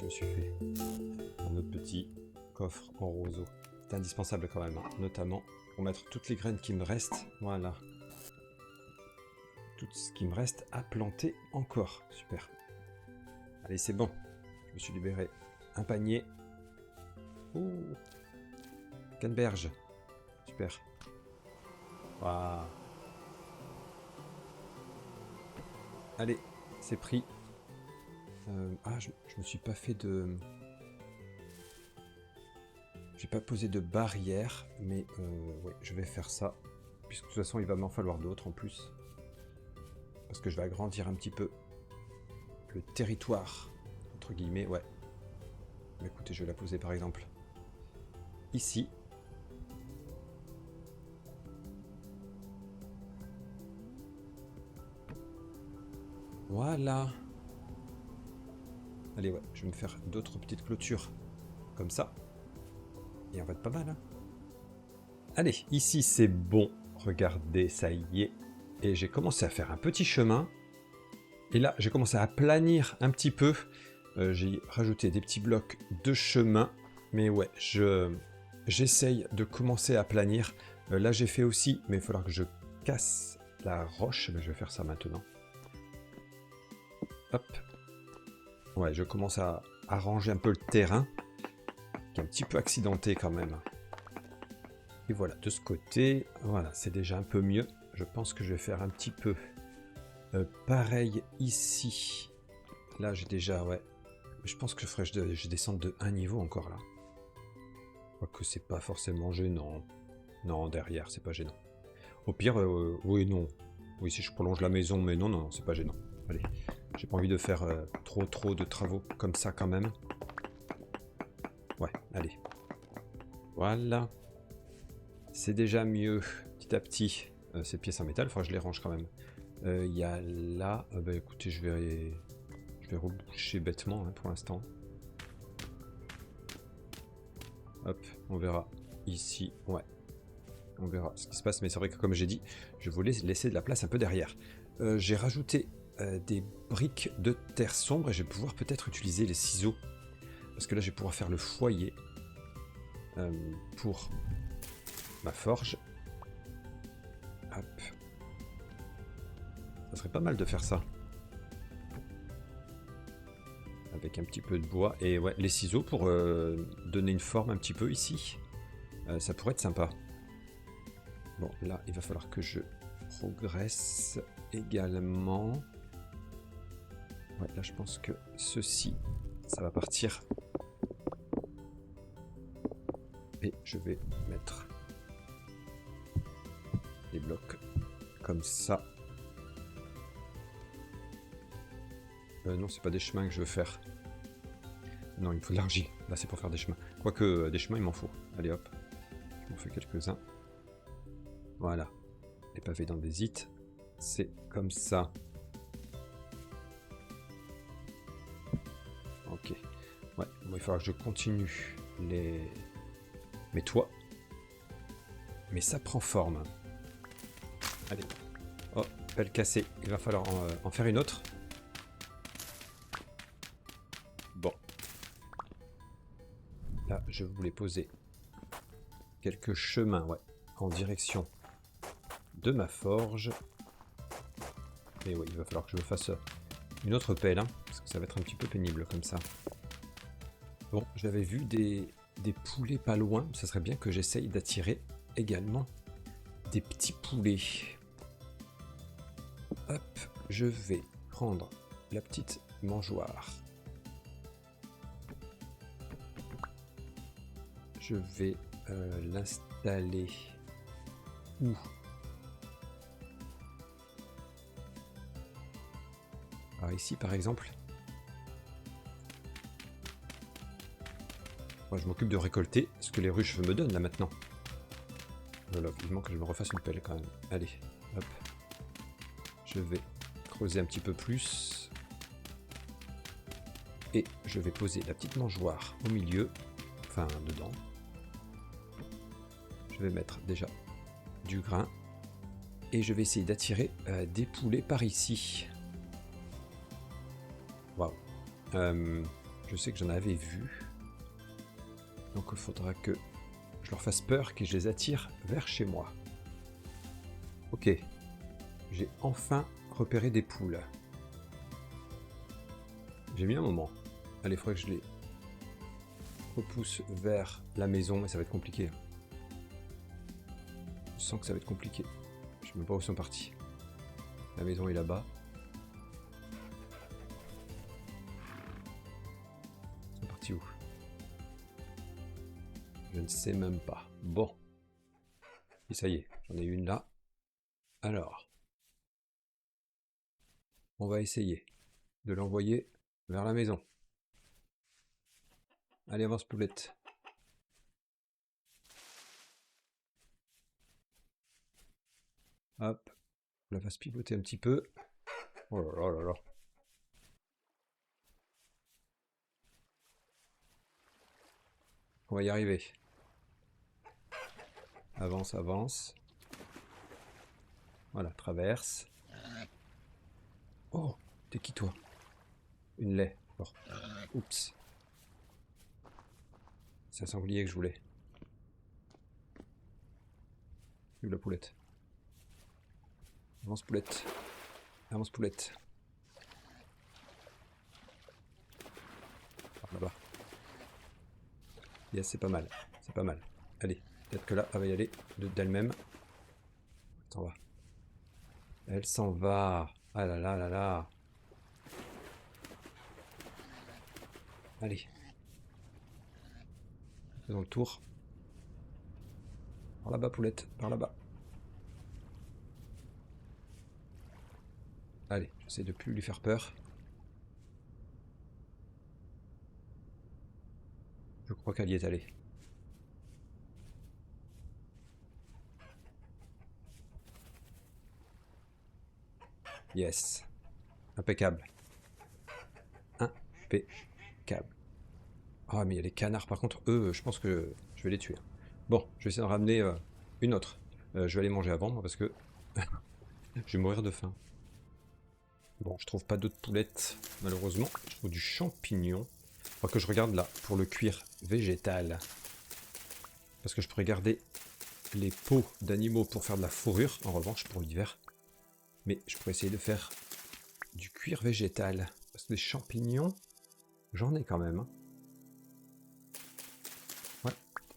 me suis fait un autre petit coffre en roseau. C'est indispensable quand même, hein, notamment pour mettre toutes les graines qui me restent. Voilà. Tout ce qui me reste à planter encore. Super. Allez, c'est bon. Je me suis libéré un panier. Ouh. Canneberge. Super. Waouh. Allez, c'est pris. Je me suis pas fait de... J'ai pas posé de barrière, mais ouais, je vais faire ça. Puisque de toute façon, il va m'en falloir d'autres en plus. Parce que je vais agrandir un petit peu le territoire, entre guillemets, ouais. Mais écoutez, je vais la poser par exemple ici. Voilà. Allez, ouais, je vais me faire d'autres petites clôtures comme ça. Et on va être pas mal, hein. Allez, ici c'est bon. Regardez, ça y est. Et j'ai commencé à faire un petit chemin. Et là, j'ai commencé à planir un petit peu. J'ai rajouté des petits blocs de chemin. Mais ouais, j'essaye de commencer à planir. Là, j'ai fait aussi, mais il va falloir que je casse la roche. Mais je vais faire ça maintenant. Hop. Ouais, je commence à arranger un peu le terrain, qui est un petit peu accidenté quand même. Et voilà, de ce côté, voilà, c'est déjà un peu mieux. Je pense que je vais faire un petit peu pareil ici. Là, j'ai déjà, ouais. Je pense que je descends de un niveau encore là. Quoique c'est pas forcément gênant. Non, derrière, c'est pas gênant. Au pire, oui, non. Oui, si je prolonge la maison, mais non, non, c'est pas gênant. Allez, j'ai pas envie de faire trop de travaux comme ça quand même. Ouais, allez. Voilà. C'est déjà mieux, petit à petit. Ces pièces en métal, il faudra que je les range quand même. Il y a là... bah écoutez, je vais reboucher bêtement hein, pour l'instant. Hop, on verra. Ici, ouais. On verra ce qui se passe. Mais c'est vrai que comme j'ai dit, je voulais laisser de la place un peu derrière. J'ai rajouté des briques de terre sombre et je vais pouvoir peut-être utiliser les ciseaux. Parce que là, je vais pouvoir faire le foyer pour ma forge. Hop. Ça serait pas mal de faire ça. Avec un petit peu de bois. Et ouais, les ciseaux pour donner une forme un petit peu ici. Ça pourrait être sympa. Bon, là, il va falloir que je progresse également. Ouais, là, je pense que ceci, ça va partir. Et je vais mettre des blocs comme ça. Non, c'est pas des chemins que je veux faire. Non, il me faut de l'argile. Là, c'est pour faire des chemins. Quoique, des chemins, il m'en faut. Allez, hop. Je m'en fais quelques-uns. Voilà. Les pavés dans des hits. C'est comme ça. Ok. Ouais, bon, il faudra que je continue mes toits. Mais ça prend forme. Allez. Oh, pelle cassée. Il va falloir en faire une autre. Bon. Là, je voulais poser quelques chemins, ouais, en direction de ma forge. Et oui, il va falloir que je me fasse une autre pelle, hein, parce que ça va être un petit peu pénible comme ça. Bon, j'avais vu des poulets pas loin. Ça serait bien que j'essaye d'attirer également des petits poulets. Hop, je vais prendre la petite mangeoire. Je vais l'installer où? Alors ici par exemple. Moi je m'occupe de récolter ce que les ruches me donnent là maintenant. Voilà, vivement que je me refasse une pelle quand même. Allez, hop. Je vais creuser un petit peu plus. Et je vais poser la petite mangeoire au milieu. Enfin, dedans. Je vais mettre déjà du grain. Et je vais essayer d'attirer des poulets par ici. Waouh. Je sais que j'en avais vu. Donc il faudra que je leur fasse peur, que je les attire vers chez moi. Ok. J'ai enfin repéré des poules. J'ai mis un moment. Allez, il faudrait que je les repousse vers la maison, mais ça va être compliqué. Je sens que ça va être compliqué. Je ne sais même pas où ils sont partis. La maison est là-bas. Ils sont partis où? Je ne sais même pas. Bon. Et ça y est, j'en ai une là. Alors. On va essayer de l'envoyer vers la maison. Allez, avance poulette. Hop. On la fasse pivoter un petit peu. Oh là là là là. On va y arriver. Avance, avance. Voilà, traverse. Oh, t'es qui toi? Une lait. Oh. Oups. C'est un sanglier que je voulais. Vive la poulette. Avance poulette. Avance poulette. Par là-bas. Yes, c'est pas mal. C'est pas mal. Allez, peut-être que là, elle va y aller d'elle-même. Elle s'en va. Elle s'en va. Ah là là là là. Allez. Faisons le tour. Par là-bas, poulette. Par là-bas. Allez, j'essaie de plus lui faire peur. Je crois qu'elle y est allée. Yes. Impeccable. Impeccable. Ah, mais il y a les canards, par contre, eux, je pense que je vais les tuer. Bon, je vais essayer d'en ramener une autre. Je vais aller manger avant, moi, parce que je vais mourir de faim. Bon, je trouve pas d'autres poulettes, malheureusement. Je trouve du champignon. Faut que je regarde là, pour le cuir végétal. Parce que je pourrais garder les peaux d'animaux pour faire de la fourrure, en revanche, pour l'hiver. Mais je pourrais essayer de faire du cuir végétal. Parce que des champignons, j'en ai quand même. Hein. Ouais,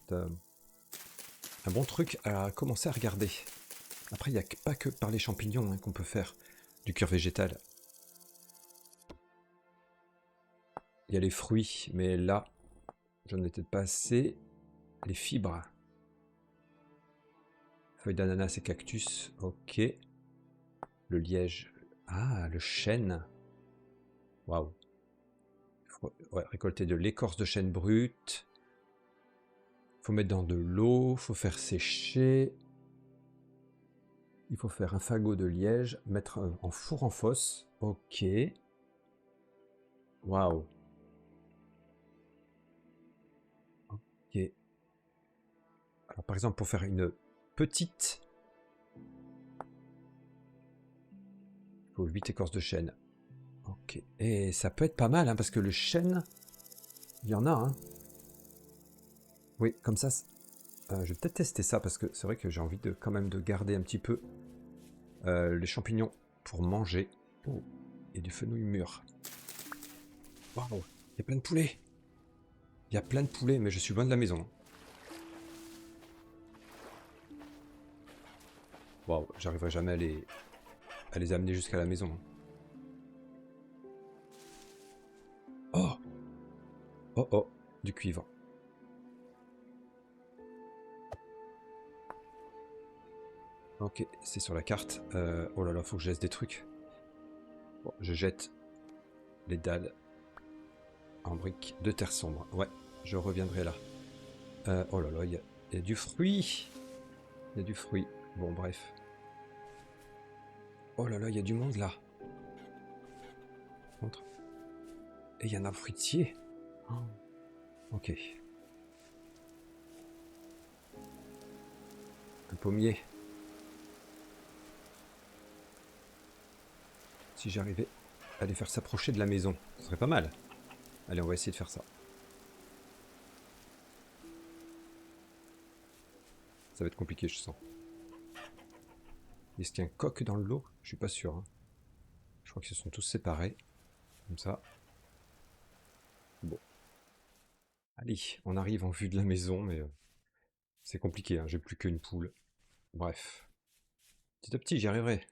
c'est un bon truc à commencer à regarder. Après, il n'y a pas que par les champignons hein, qu'on peut faire du cuir végétal. Il y a les fruits, mais là, j'en ai peut-être pas assez. Les fibres. Feuilles d'ananas et cactus, ok. Le liège. Ah, le chêne. Waouh. Ouais, récolter de l'écorce de chêne brute. Faut mettre dans de l'eau, faut faire sécher. Il faut faire un fagot de liège, mettre en four en fosse. Ok. Waouh. Ok. Alors par exemple, pour faire une petite, il faut 8 écorces de chêne. Ok. Et ça peut être pas mal, hein, parce que le chêne, il y en a, hein. Oui, comme ça, je vais peut-être tester ça, parce que c'est vrai que j'ai envie de quand même de garder un petit peu les champignons pour manger. Oh, et du fenouil mûr. Waouh, il y a plein de poulets. Il y a plein de poulets, mais je suis loin de la maison. Waouh, j'arriverai jamais à les amener jusqu'à la maison. Oh, oh, oh, du cuivre. Ok, c'est sur la carte. Oh là là, faut que je laisse des trucs. Bon, je jette les dalles en briques de terre sombre. Ouais, je reviendrai là. Oh là là, il y a du fruit. Il y a du fruit. Bon, bref. Oh là là, il y a du monde là. Contre. Et il y en a un fruitier. Oh. Ok. Un pommier. Si j'arrivais à les faire s'approcher de la maison, ce serait pas mal. Allez, on va essayer de faire ça. Ça va être compliqué, je sens. Est-ce qu'il y a un coq dans le lot? Je suis pas sûr. Hein. Je crois qu'ils se sont tous séparés. Comme ça. Bon. Allez, on arrive en vue de la maison, mais c'est compliqué. Hein. J'ai plus qu'une poule. Bref. Petit à petit, j'y arriverai.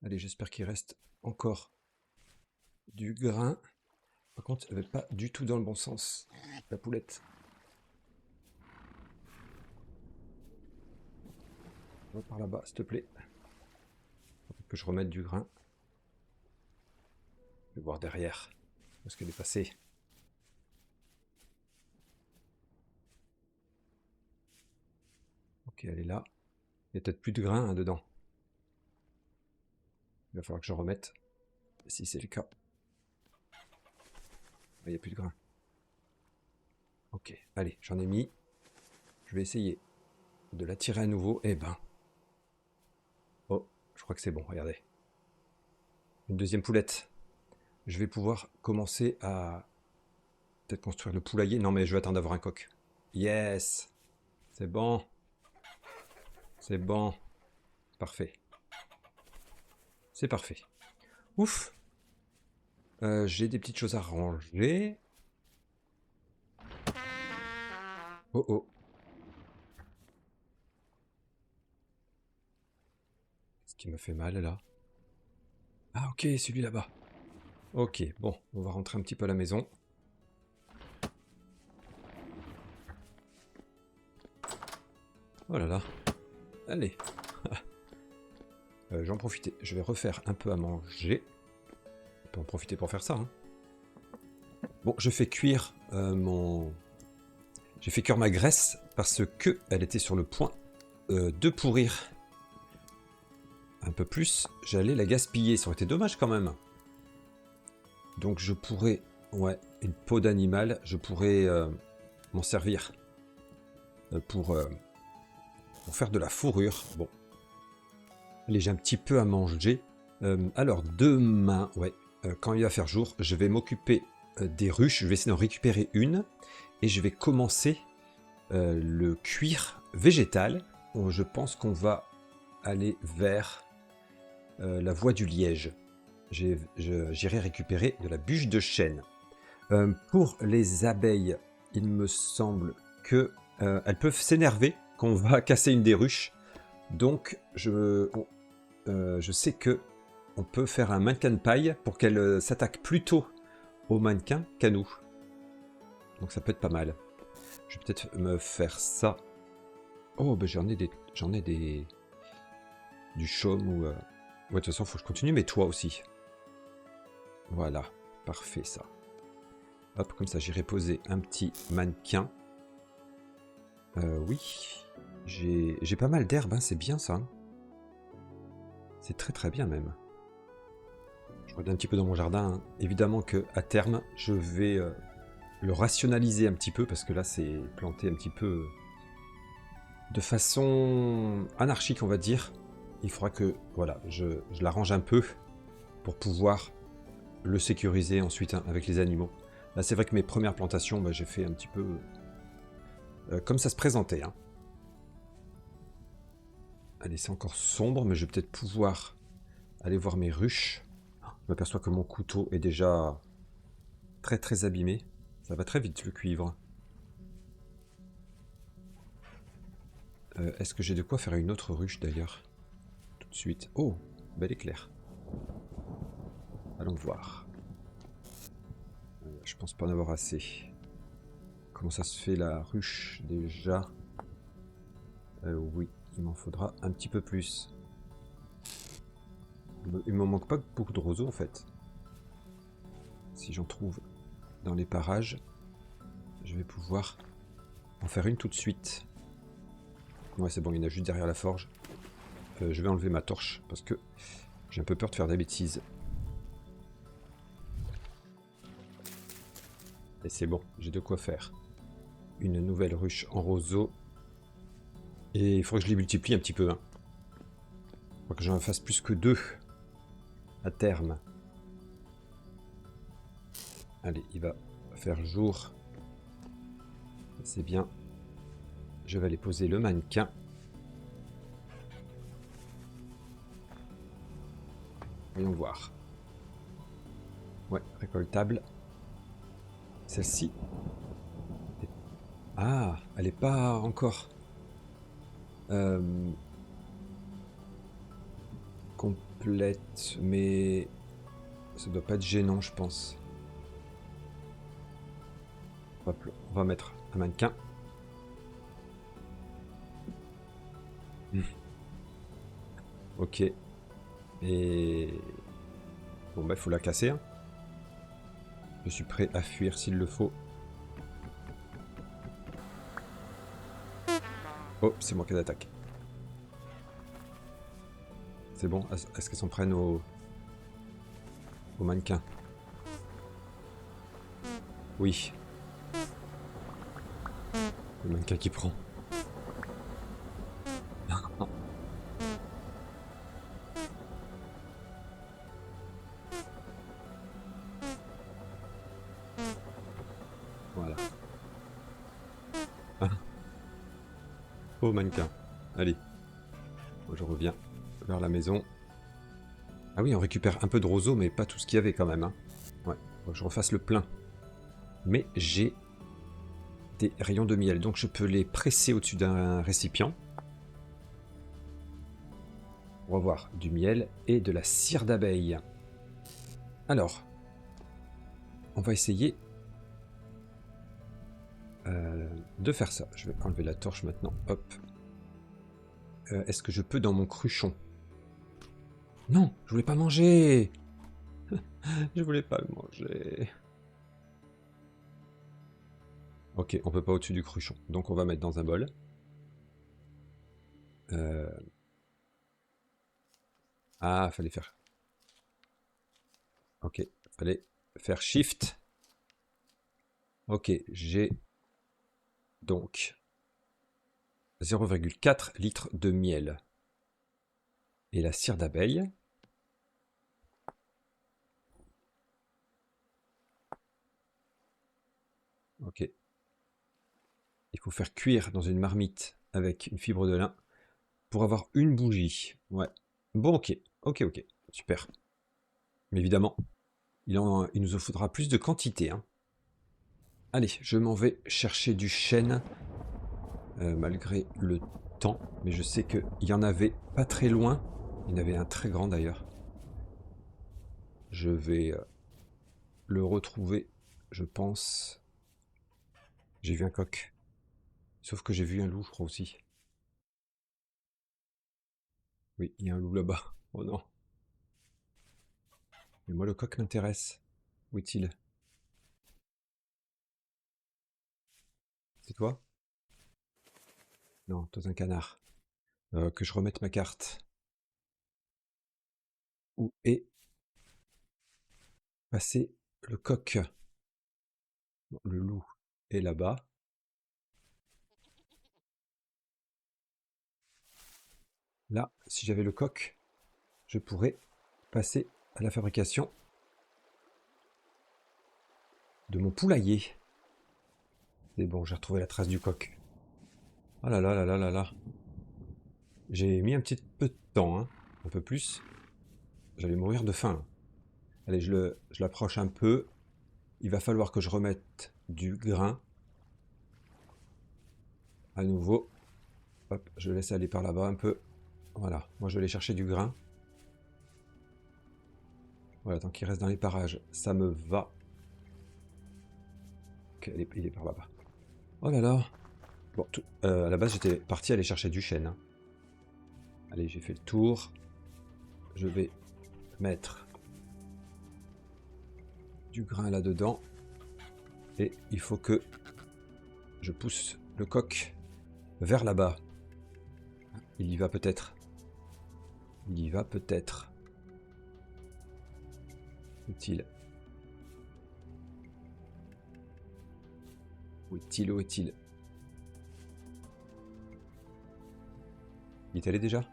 Allez, j'espère qu'il reste encore du grain. Par contre, elle va pas du tout dans le bon sens. La poulette. Va par là-bas, s'il te plaît. Faut que je remette du grain. Je vais voir derrière. Où est-ce qu'elle est passée? Ok, elle est là. Il y a peut-être plus de grain hein, dedans. Il va falloir que je remette. Si c'est le cas. Il n'y a plus de grain. Ok, allez, j'en ai mis. Je vais essayer de la tirer à nouveau. Eh ben. Oh, je crois que c'est bon, regardez. Une deuxième poulette. Je vais pouvoir commencer à peut-être construire le poulailler. Non, mais je vais attendre d'avoir un coq. Yes! C'est bon. C'est bon. Parfait. C'est parfait. Ouf! J'ai des petites choses à ranger. Oh oh. Qu'est-ce qui me fait mal là? Ah ok, celui là-bas. Ok, bon, on va rentrer un petit peu à la maison. Oh là là. Allez. J'en profite. Je vais refaire un peu à manger. On peut en profiter pour faire ça. Hein. Bon, je fais cuire J'ai fait cuire ma graisse parce que elle était sur le point de pourrir. Un peu plus, j'allais la gaspiller. Ça aurait été dommage quand même. Donc je pourrais... Ouais, une peau d'animal, je pourrais m'en servir pour faire de la fourrure. Bon. Allez, j'ai un petit peu à manger. Alors, demain, ouais, quand il va faire jour, je vais m'occuper des ruches. Je vais essayer d'en récupérer une. Et je vais commencer le cuir végétal. Je pense qu'on va aller vers la voie du liège. J'irai récupérer de la bûche de chêne. Pour les abeilles, il me semble que elles peuvent s'énerver quand on va casser une des ruches. Donc, je sais que on peut faire un mannequin de paille pour qu'elle s'attaque plutôt au mannequin qu'à nous. Donc ça peut être pas mal. Je vais peut-être me faire ça. Oh, ben j'en ai du chaume ou... Ouais, de toute façon, il faut que je continue, mais toi aussi. Voilà, parfait ça. Hop, comme ça, j'irai poser un petit mannequin. Oui, j'ai pas mal d'herbes, hein, c'est bien ça. C'est très très bien même. Je regarde un petit peu dans mon jardin. Hein. Évidemment que à terme, je vais le rationaliser un petit peu, parce que là, c'est planté un petit peu de façon anarchique, on va dire. Il faudra que voilà, je l'arrange un peu pour pouvoir le sécuriser ensuite hein, avec les animaux. Là, c'est vrai que mes premières plantations, bah, j'ai fait un petit peu comme ça se présentait. Hein. Allez, c'est encore sombre, mais je vais peut-être pouvoir aller voir mes ruches. Je m'aperçois que mon couteau est déjà très très abîmé. Ça va très vite le cuivre. Est-ce que j'ai de quoi faire une autre ruche d'ailleurs? Tout de suite. Oh, bel éclair. Allons voir. Je pense pas en avoir assez. Comment ça se fait la ruche déjà? Oui, il m'en faudra un petit peu plus. Il me manque pas beaucoup de roseaux en fait. Si j'en trouve dans les parages, je vais pouvoir en faire une tout de suite. Ouais, c'est bon, il y en a juste derrière la forge. Je vais enlever ma torche parce que j'ai un peu peur de faire des bêtises. Et c'est bon, j'ai de quoi faire. Une nouvelle ruche en roseau. Et il faudrait que je les multiplie un petit peu. Hein. Il faut que j'en fasse plus que 2 à terme. Allez, il va faire jour. C'est bien. Je vais aller poser le mannequin. Voyons voir. Ouais, récoltable. Celle-ci. Ah, elle n'est pas encore complète, mais ça doit pas être gênant, je pense. Hop, on va mettre un mannequin. Ok. Et bon, bah, il faut la casser. Hein. Je suis prêt à fuir s'il le faut. Oh, c'est moi qui attaque. C'est bon. Est-ce qu'elles s'en prennent au mannequin? Oui. Le mannequin qui prend. Voilà. Oh, mannequin. Allez. Je reviens vers la maison. Ah oui, on récupère un peu de roseau, mais pas tout ce qu'il y avait quand même. Hein. Ouais, faut que je refasse le plein. Mais j'ai des rayons de miel, donc je peux les presser au-dessus d'un récipient. On va voir du miel et de la cire d'abeille. Alors, on va essayer de faire ça. Je vais enlever la torche maintenant. Hop. Est-ce que je peux dans mon cruchon? Non, je voulais pas manger. Je voulais pas le manger. Ok, on peut pas au-dessus du cruchon. Donc on va mettre dans un bol. Ah, fallait faire. Ok, fallait faire Shift. Ok, j'ai donc 0,4 litres de miel. Et la cire d'abeille. Ok. Il faut faire cuire dans une marmite avec une fibre de lin pour avoir une bougie. Ouais. Bon, ok. Ok. Super. Mais évidemment, il nous en faudra plus de quantité. Hein. Allez, je m'en vais chercher du chêne. Malgré le temps. Mais je sais qu'il y en avait pas très loin. Il y en avait un très grand d'ailleurs. Je vais le retrouver, je pense. J'ai vu un coq. Sauf que j'ai vu un loup, je crois aussi. Oui, il y a un loup là-bas. Oh non. Mais moi, le coq m'intéresse. Où est-il? C'est toi? Non, toi un canard. Que je remette ma carte. Où est passé le coq? Bon, le loup est là-bas. Là, si j'avais le coq, je pourrais passer à la fabrication de mon poulailler. C'est bon, j'ai retrouvé la trace du coq. Oh là là là là là là. J'ai mis un petit peu de temps, hein. Un peu plus. J'allais mourir de faim. Allez, je l'approche un peu. Il va falloir que je remette du grain. À nouveau. Hop, je laisse aller par là-bas un peu. Voilà, moi je vais aller chercher du grain. Voilà, tant qu'il reste dans les parages, ça me va. Ok, il est par là-bas. Oh là là. Bon, à la base j'étais parti aller chercher du chêne. Hein. Allez, j'ai fait le tour. Je vais mettre du grain là-dedans. Et il faut que je pousse le coq vers là-bas. Il y va peut-être. Il y va peut-être. Où est-il? Où est-il? Où est-il? Il est allé déjà?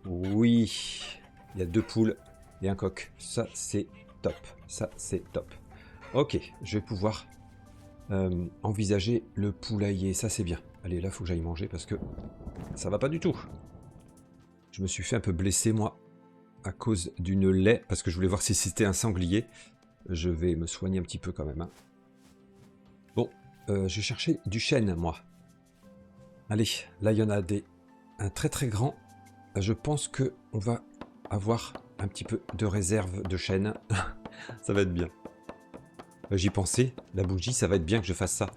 Oui. Il y a 2 poules. et un coq. Ça, c'est top. Ça, c'est top. Ok, je vais pouvoir envisager le poulailler. Ça, c'est bien. Allez, là, il faut que j'aille manger parce que ça va pas du tout. Je me suis fait un peu blesser, moi, à cause d'une laie, parce que je voulais voir si c'était un sanglier. Je vais me soigner un petit peu quand même. Hein. Bon, je vais chercher du chêne, moi. Allez, là, il y en a un très très grand. Je pense que on va avoir un petit peu de réserve de chêne. Ça va être bien. J'y pensais, la bougie, ça va être bien que je fasse ça.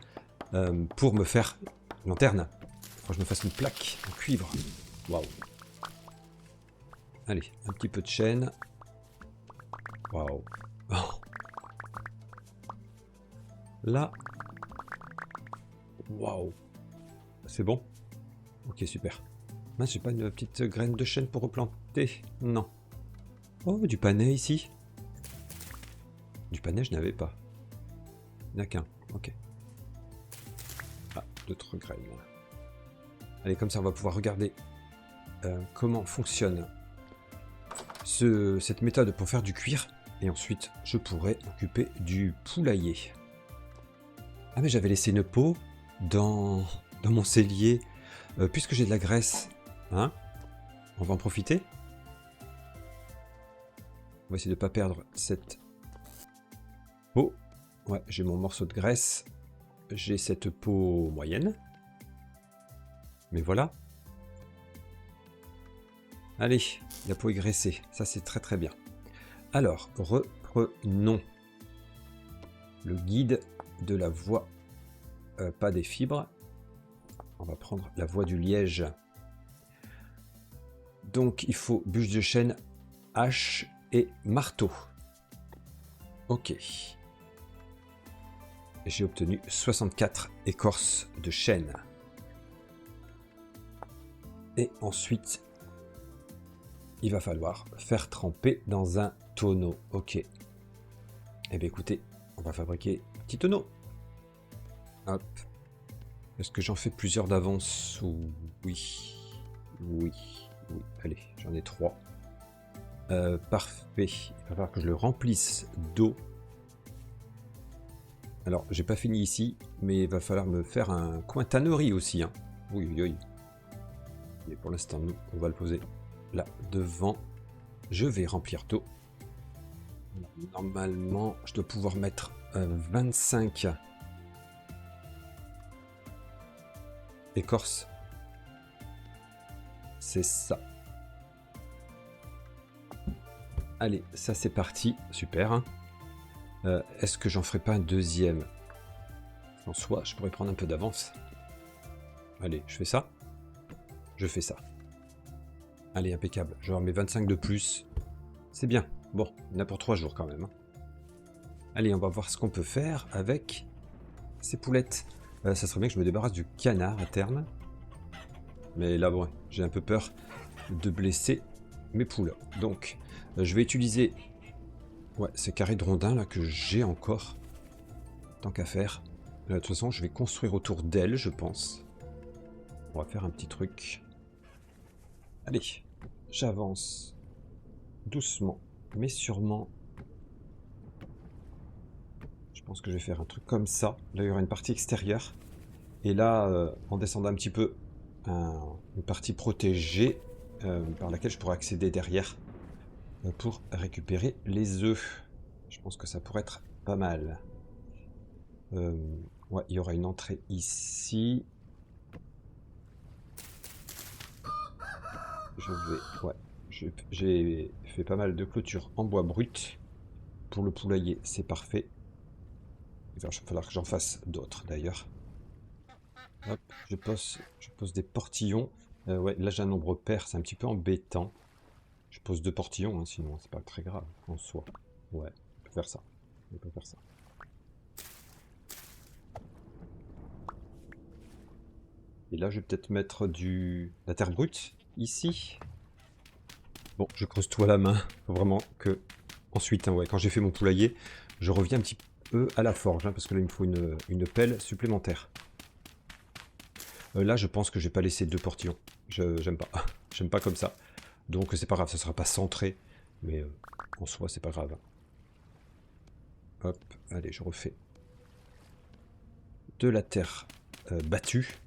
Pour me faire une lanterne. Faut que je me fasse une plaque en cuivre. Waouh. Allez, un petit peu de chêne. Waouh. Oh. Là. Waouh. C'est bon? Ok, super. Mince, j'ai pas une petite graine de chêne pour replanter? Non. Oh, du panais ici. Du panais, je n'avais pas. Il n'y en a qu'un. Ok. Ah, d'autres graines. Allez, comme ça, on va pouvoir regarder comment fonctionne cette méthode pour faire du cuir. Et ensuite, je pourrais m'occuper du poulailler. Ah, mais j'avais laissé une peau dans mon cellier. Puisque j'ai de la graisse, hein, on va en profiter. On va essayer de ne pas perdre cette peau. Ouais, j'ai mon morceau de graisse. J'ai cette peau moyenne. Mais voilà. Allez, la peau est graissée. Ça, c'est très très bien. Alors, reprenons le guide de la voie, pas des fibres. On va prendre la voie du liège. Donc, il faut bûche de chêne, hache et marteau. Ok. J'ai obtenu 64 écorces de chêne. Et ensuite, il va falloir faire tremper dans un tonneau. Ok. Eh bien écoutez, on va fabriquer un petit tonneau. Hop. Est-ce que j'en fais plusieurs d'avance? Oui. Oui. Oui. Allez, j'en ai 3. Parfait. Il va falloir que je le remplisse d'eau. Alors, j'ai pas fini ici, mais il va falloir me faire un coin tannerie aussi. Hein. Oui, oui, oui. Mais pour l'instant, nous, on va le poser là devant. Je vais remplir d'eau. Normalement, je dois pouvoir mettre 25 écorces. C'est ça. Allez, ça c'est parti. Super. Hein. Est-ce que j'en ferai pas un deuxième? En soi, je pourrais prendre un peu d'avance. Allez, je fais ça. Je fais ça. Allez, impeccable. Je remets 25 de plus. C'est bien. Bon, il y en a pour 3 jours quand même. Allez, on va voir ce qu'on peut faire avec ces poulettes. Ça serait bien que je me débarrasse du canard à terme. Mais là, bon, j'ai un peu peur de blesser mes poules. Donc, je vais utiliser ces carrés de rondins là que j'ai encore. Tant qu'à faire. De toute façon, je vais construire autour d'elles, je pense. On va faire un petit truc. Allez, j'avance doucement, mais sûrement. Je pense que je vais faire un truc comme ça. Là, il y aura une partie extérieure. Et là, en descendant un petit peu, une partie protégée par laquelle je pourrais accéder derrière pour récupérer les œufs. Je pense que ça pourrait être pas mal. Ouais, il y aura une entrée ici. Je vais... Ouais, j'ai fait pas mal de clôtures en bois brut. Pour le poulailler, c'est parfait. Il va falloir que j'en fasse d'autres d'ailleurs. Hop, je pose des portillons. Ouais, là j'ai un nombre pair, c'est un petit peu embêtant. Je pose 2 portillons, hein, sinon c'est pas très grave en soi. Ouais, on peut faire ça. On peut faire ça. Et là je vais peut-être mettre la terre brute ici. Bon, je creuse tout à la main. Faut vraiment que... Ensuite, hein, ouais, quand j'ai fait mon poulailler, je reviens un petit peu à la forge, hein, parce que là il me faut une pelle supplémentaire. Là je pense que je vais pas laisser 2 portillons. J'aime pas. J'aime pas comme ça. Donc c'est pas grave, ça sera pas centré. Mais en soi, c'est pas grave. Hop, allez, je refais de la terre battue,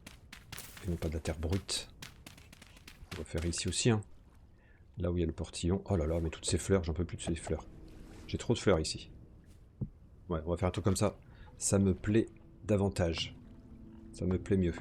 et non pas de la terre brute. On va faire ici aussi, hein. Là où il y a le portillon. Oh là là, mais toutes ces fleurs, j'en peux plus de ces fleurs. J'ai trop de fleurs ici. Ouais, on va faire un truc comme ça. Ça me plaît davantage. Ça me plaît mieux.